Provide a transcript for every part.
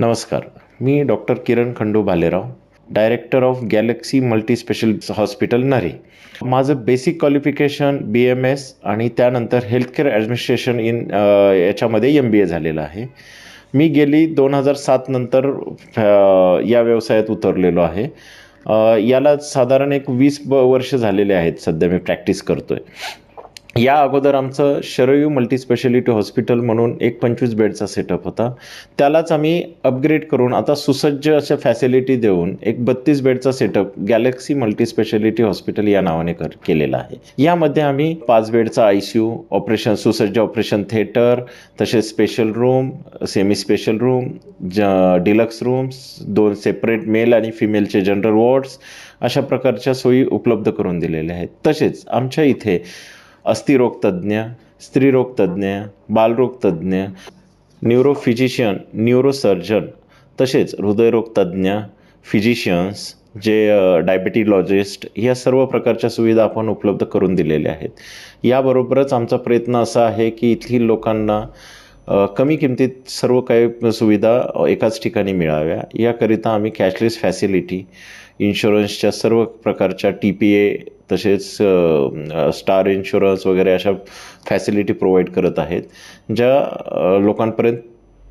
नमस्कार. मी doctor Kiran Khandu Bhalerao, director of Galaxy multi specialist hospital Nare. माझं बेसिक क्वालिफिकेशन BMS आणि त्यानंतर हेल्थकेअर ॲडमिनिस्ट्रेशन याच्यामध्ये MBA झालेलं आहे. मी गेली 2007 नंतर या व्यवसायात उतरलेलो आहे. याला साधारण एक 20 वर्ष झालेले आहेत. सध्या मी प्रॅक्टिस करतोय. या अगोदर आमचं शरयू मल्टीस्पेशालिटी हॉस्पिटल म्हणून एक 25 बेडचा सेटअप होता. त्यालाच आम्ही अपग्रेड करून आता सुसज्ज अशा फॅसिलिटी देऊन एक 32 बेडचा सेटअप गॅलेक्सी मल्टीस्पेशालिटी हॉस्पिटल या नावाने केलेला आहे. यामध्ये आम्ही 5 बेडचा ICU, सुसज्ज ऑपरेशन थिएटर, तसेच special room, semi special room, deluxe rooms, 2 separate male आणि फिमेलचे जनरल वॉर्ड्स अशा प्रकारच्या सोयी उपलब्ध करून दिलेल्या आहेत. तसेच आमच्या इथे अस्थिरोगतज्ञ, स्त्रीरोगतज्ञ, बालरोगतज्ञ, न्यूरोफिजिशियन, न्यूरोसर्जन, तसेच हृदयरोगतज्ञ, फिजिशियन्स, जे डायबिटीलॉजिस्ट, या सर्व प्रकारच्या सुविधा आपण उपलब्ध करून दिलेल्या आहेत. याबरोबरच आमचा प्रयत्न असा आहे की इथली लोकांना कमी किमतीत सर्व काही सुविधा एकाच ठिकाणी मिळाव्या. याकरिता आम्ही कॅशलेस फॅसिलिटी, इन्शुरन्सच्या सर्व प्रकारच्या TPA, तसेच स्टार इन्शुरन्स वगैरे अशा फॅसिलिटी प्रोव्हाइड करत आहेत, ज्या लोकांपर्यंत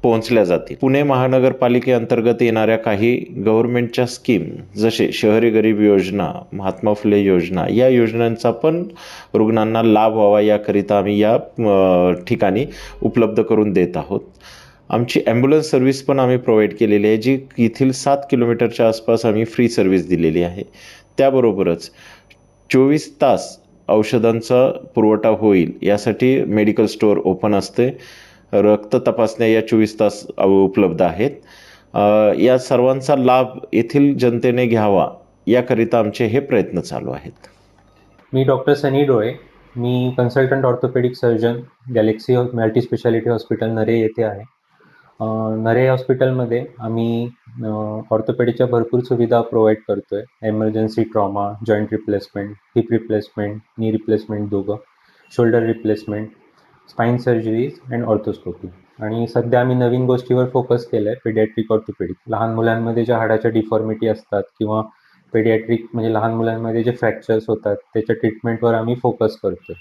पोहोचल्या जातील. पुणे महानगरपालिकेअंतर्गत येणाऱ्या काही गव्हर्नमेंटच्या स्कीम, जसे शहरी गरीब योजना, महात्मा फुले योजना, या योजनांचा पण रुग्णांना लाभ व्हावा याकरिता आम्ही या ठिकाणी उपलब्ध करून देत आहोत. आमची ॲम्ब्युलन्स सर्व्हिस पण आम्ही प्रोव्हाइड केलेली आहे, जी येथील 7 किलोमीटरच्या आसपास आम्ही फ्री सर्व्हिस दिलेली आहे. त्याबरोबरच 24 तास औषधांचा पुरवठा होईल यासाठी मेडिकल स्टोअर ओपन असते. रक्त तपासण्या या 24 तास उपलब्ध आहेत. या सर्वांचा लाभ येथील जनतेने घ्यावा याकरिता आमचे हे प्रयत्न चालू आहेत. मी डॉक्टर सनी डोळे. मी consultant orthopaedic surgeon Galaxy multi speciality hospital Nare येथे आहे. नरे हॉस्पिटलमध्ये आम्ही ऑर्थोपेडिकच्या भरपूर सुविधा प्रोव्हाइड करतो आहे. Emergency trauma, joint replacement, hip replacement, knee replacement दोघं, shoulder replacement, spine surgeries and arthroscopy. आणि सध्या आम्ही नवीन गोष्टीवर फोकस केलं आहे, पेडियाट्रिक ऑर्थोपेडिक. लहान मुलांमध्ये ज्या हाडाच्या डिफॉर्मिटी असतात किंवा पेडियाट्रिक म्हणजे लहान मुलांमध्ये जे फ्रॅक्चर्स होतात त्याच्या ट्रीटमेंटवर आम्ही फोकस करतो.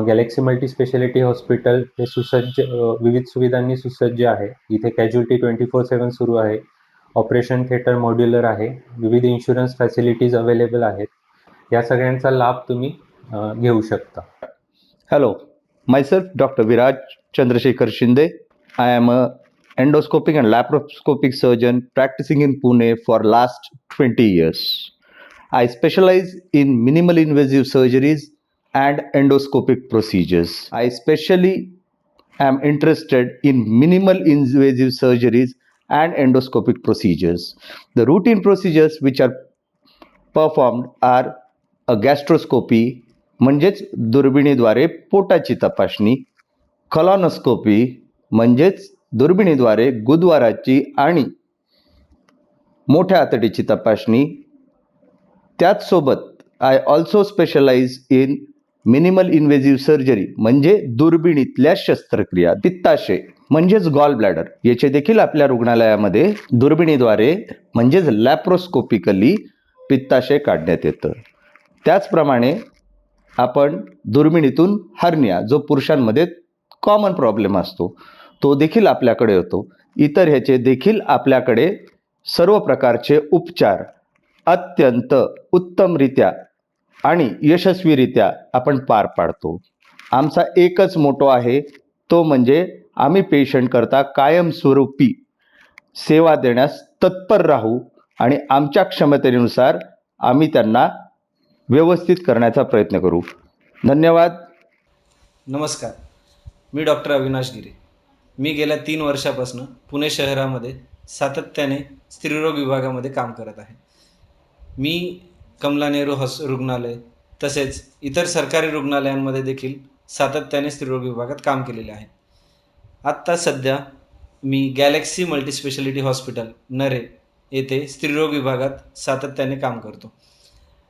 गॅलेक्सी मल्टी स्पेशालिटी हॉस्पिटल हे सुसज्ज विविध सुविधांनी सुसज्ज आहे. इथे कॅज्युअल्टी 24/7 सुरू आहे. ऑपरेशन थिएटर मॉड्युलर आहे. विविध इन्शुरन्स फॅसिलिटीज अवेलेबल आहेत. या सगळ्यांचा लाभ तुम्ही घेऊ शकता. Hello, myself Dr. Viraj Chandrasekhar Shinde. I am a endoscopic and laparoscopic surgeon practicing in Pune for last 20 years. I specialize in minimal invasive surgeries and endoscopic procedures. I especially am interested in minimal invasive surgeries and endoscopic procedures. The routine procedures which are performed are a gastroscopy म्हणजेच दुर्बिणीद्वारे पोटाची तपासणी, कॉलॉनोस्कोपी म्हणजेच दुर्बिणीद्वारे गुदद्वाराची आणि मोठ्या आतडीची तपासणी. त्याचसोबत I also specialize in minimal invasive surgery म्हणजे दुर्बिणीतल्या शस्त्रक्रिया. पित्ताशय म्हणजेच गॉल ब्लॅडर याचे देखील आपल्या रुग्णालयामध्ये दुर्बिणीद्वारे म्हणजेच लॅप्रोस्कोपिकली पित्ताशय काढण्यात येतं. त्याचप्रमाणे आपण दुर्बिणीतून हर्निया, जो पुरुषांमध्ये कॉमन प्रॉब्लेम असतो, तो देखील आपल्याकडे होतो. इतर ह्याचे देखील आपल्याकडे सर्व प्रकारचे उपचार अत्यंत उत्तमरित्या आणि यशस्वीरित्या आपण पार पाडतो. आमचा एकच मोटो आहे, तो म्हणजे आम्ही पेशंट करता कायमस्वरूपी सेवा देण्यास तत्पर राहू आणि आमच्या क्षमतेनुसार आम्ही त्यांना व्यवस्थित करण्याचा प्रयत्न करू. धन्यवाद. नमस्कार, मी डॉक्टर अविनाश गिरे. मी गेल्या 3 वर्षापासून पुणे शहरामध्ये सातत्याने स्त्रीरोग विभागामध्ये काम करत आहे. मी कमला नेहरू रुग्णालय तसेच इतर सरकारी रुग्णालयांमध्ये देखील सातत्याने स्त्रीरोग विभागात काम केलेले आहे. आत्ता सध्या मी गॅलेक्सी मल्टीस्पेशालिटी हॉस्पिटल नरे येथे स्त्रीरोग विभागात सातत्याने काम करतो.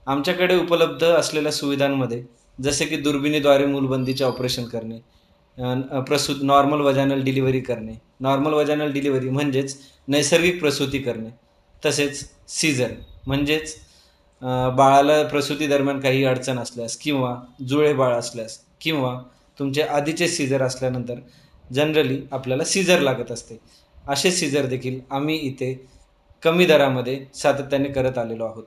आमच्याकडे उपलब्ध असलेल्या सुविधांमध्ये जसे की दुर्बिणीद्वारे मूलबंदीचे ऑपरेशन करणे, नॉर्मल वजानल डिलिव्हरी करणे. नॉर्मल वजानल डिलिव्हरी म्हणजेच नैसर्गिक प्रसूती करणे, तसेच सीझर म्हणजेच बाळाला प्रसूती दरम्यान काही अडचण असल्यास किंवा जुळे बाळ असल्यास किंवा तुमचे आधीचे सीझर असल्यानंतर जनरली आपल्याला सीझर लागत असते, असे सीझर देखील आम्ही इथे कमी दरामध्ये सातत्याने करत आलेलो आहोत.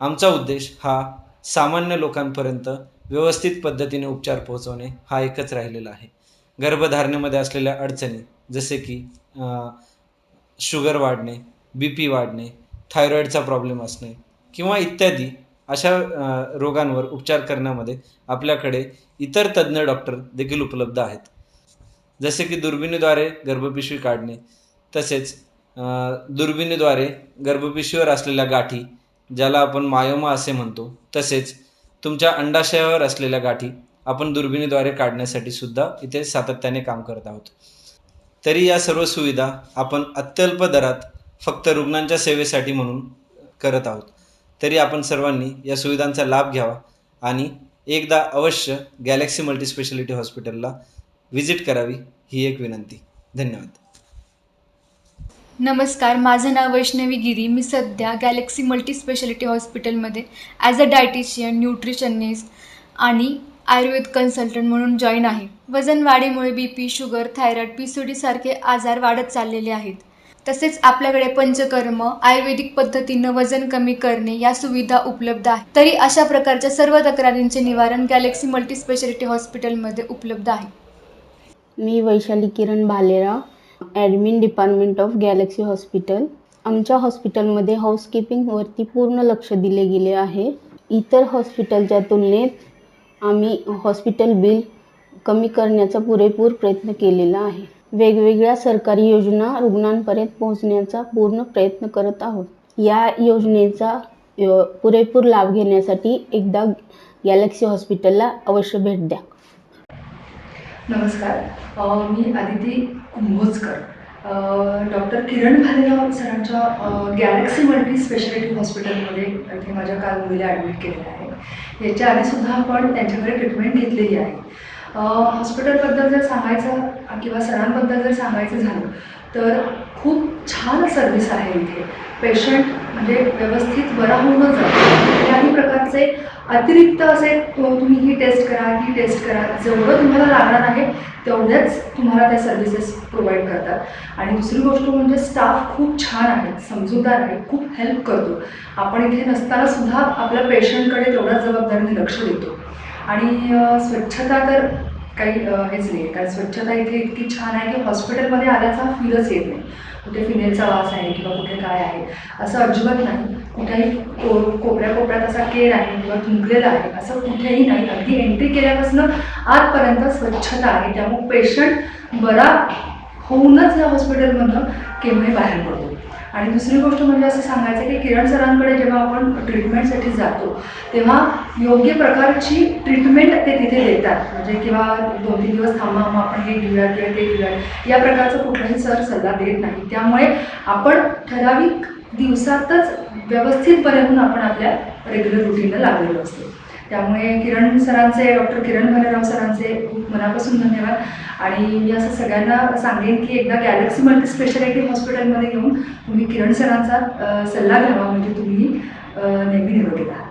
आमचा उद्देश हा सामान्य लोकांपर्यंत व्यवस्थित पद्धतीने उपचार पोहोचवणे हा एकच राहिलेला आहे. गर्भधारणेमध्ये असलेल्या अडचणी जसे की शुगर वाढणे, BP वाढणे, थायरॉईडचा प्रॉब्लेम असणे किंवा इत्यादी अशा रोगांवर उपचार करण्यामध्ये आपल्याकडे इतर तज्ज्ञ डॉक्टर देखील उपलब्ध आहेत. जसे की दुर्बिणीद्वारे गर्भपिशवी काढणे, तसेच दुर्बिणीद्वारे गर्भपिशवीवर असलेल्या गाठी ज्याला आपण मायोमा असे म्हणतो, तसेच तुमच्या अंडाशयावर असलेल्या गाठी आपण दुर्बिणीद्वारे काढण्यासाठी सुद्धा इथे सातत्याने काम करत आहोत. तरी या सर्व सुविधा आपण अत्यल्प दरात फक्त रुग्णांच्या सेवेसाठी म्हणून करत आहोत. तरी आपण सर्वांनी या सुविधांचा लाभ घ्यावा आणि एकदा अवश्य गॅलेक्सी मल्टीस्पेशालिटी हॉस्पिटलला व्हिजिट करावी ही एक विनंती. धन्यवाद. नमस्कार, माझं नाव वैष्णवी गिरी. मी सध्या गॅलेक्सी मल्टीस्पेशालिटी हॉस्पिटलमध्ये ॲज अ डायटिशियन, न्यूट्रिशनिस्ट आणि आयुर्वेद कन्सल्टंट म्हणून जॉईन आहे. वजन वाढीमुळे BP, शुगर, थायरॉईड, PCOD सारखे आजार वाढत चाललेले आहेत. तसेच आपल्याकडे पंचकर्म, आयुर्वेदिक पद्धतीनं वजन कमी करणे या सुविधा उपलब्ध आहेत. तरी अशा प्रकारच्या सर्व तक्रारींचे निवारण गॅलेक्सी मल्टीस्पेशालिटी हॉस्पिटलमध्ये उपलब्ध आहे. मी Vaishali Kiran Bhalerao, admin department of Galaxy hospital. आमच्या हॉस्पिटलमध्ये हाऊसकीपिंगवरती पूर्ण लक्ष दिले गेले आहे. इतर हॉस्पिटलच्या तुलनेत आम्ही हॉस्पिटल बिल कमी करण्याचा पुरेपूर प्रयत्न केलेला आहे. वेगवेगळ्या सरकारी योजना रुग्णांपर्यंत पोहोचण्याचा पूर्ण प्रयत्न करत आहोत. या योजनेचा पुरेपूर लाभ घेण्यासाठी एकदा गॅलेक्सी हॉस्पिटलला अवश्य भेट द्या. नमस्कार, मी आदिती कुंभोजकर. डॉक्टर किरण भालेराव सरांच्या गॅलेक्सी मल्टी स्पेशालिटी हॉस्पिटलमध्ये इथे माझ्या काल मुलीला ॲडमिट केलेलं आहे. याच्या आधीसुद्धा आपण त्यांच्याकडे ट्रीटमेंट घेतलेली आहे. हॉस्पिटलबद्दल जर सांगायचं किंवा सरांबद्दल जर सांगायचं झालं तर खूप छान सर्व्हिस आहे इथे. पेशंट म्हणजे व्यवस्थित बरा होऊन जातो. कुठल्याही प्रकारचे अतिरिक्त असे तुम्ही ही टेस्ट करा, ती टेस्ट करा, जेवढं तुम्हाला लागणार आहे तेवढ्याच तुम्हाला त्या सर्व्हिसेस प्रोव्हाइड करतात. आणि दुसरी गोष्ट म्हणजे स्टाफ खूप छान आहे, समजूतदार आहे, खूप हेल्प करतो. आपण इथे नसताना सुद्धा आपल्या पेशंटकडे तेवढ्याच जबाबदारीने लक्ष देतो. आणि स्वच्छता तर काही हेच नाही, कारण स्वच्छता इथे इतकी छान आहे की हॉस्पिटलमध्ये आल्याचा फीलच येत नाही. कुठे फिनेलचा वास आहे किंवा कुठे काय आहे असं अजिबात नाही. कुठेही कोपऱ्यात असा केर आहे किंवा थुंकलेला आहे असं कुठेही नाही. अगदी एंट्री केल्यापासून आतपर्यंत स्वच्छता आहे. त्यामुळे पेशंट बरा होऊनच या हॉस्पिटलमधून केव्हाही बाहेर पडतो. आणि दुसरी गोष्ट म्हणजे असं सांगायचं की किरण सरांकडे जेव्हा आपण ट्रीटमेंटसाठी जातो तेव्हा योग्य प्रकारची ट्रीटमेंट ते तिथे देतात. म्हणजे किंवा 2-3 दिवस थांबा, मग आपण हे घेऊया किंवा ते घेऊया या प्रकारचं कुठलाही सर सल्ला देत नाही. त्यामुळे आपण ठराविक दिवसातच व्यवस्थितपणे होऊन आपण आपल्या रेग्युलर रुटीनला लागलेलो असतो. त्यामुळे डॉक्टर किरण भालेराव सरांचे खूप मनापासून धन्यवाद. आणि मी असं सगळ्यांना सांगेन की एकदा गॅलेक्सी मल्टी स्पेशालिटी हॉस्पिटलमध्ये येऊन तुम्ही किरण सरांचा सल्ला घ्यावा, म्हणजे तुम्ही नेहमी निरोगी राहा.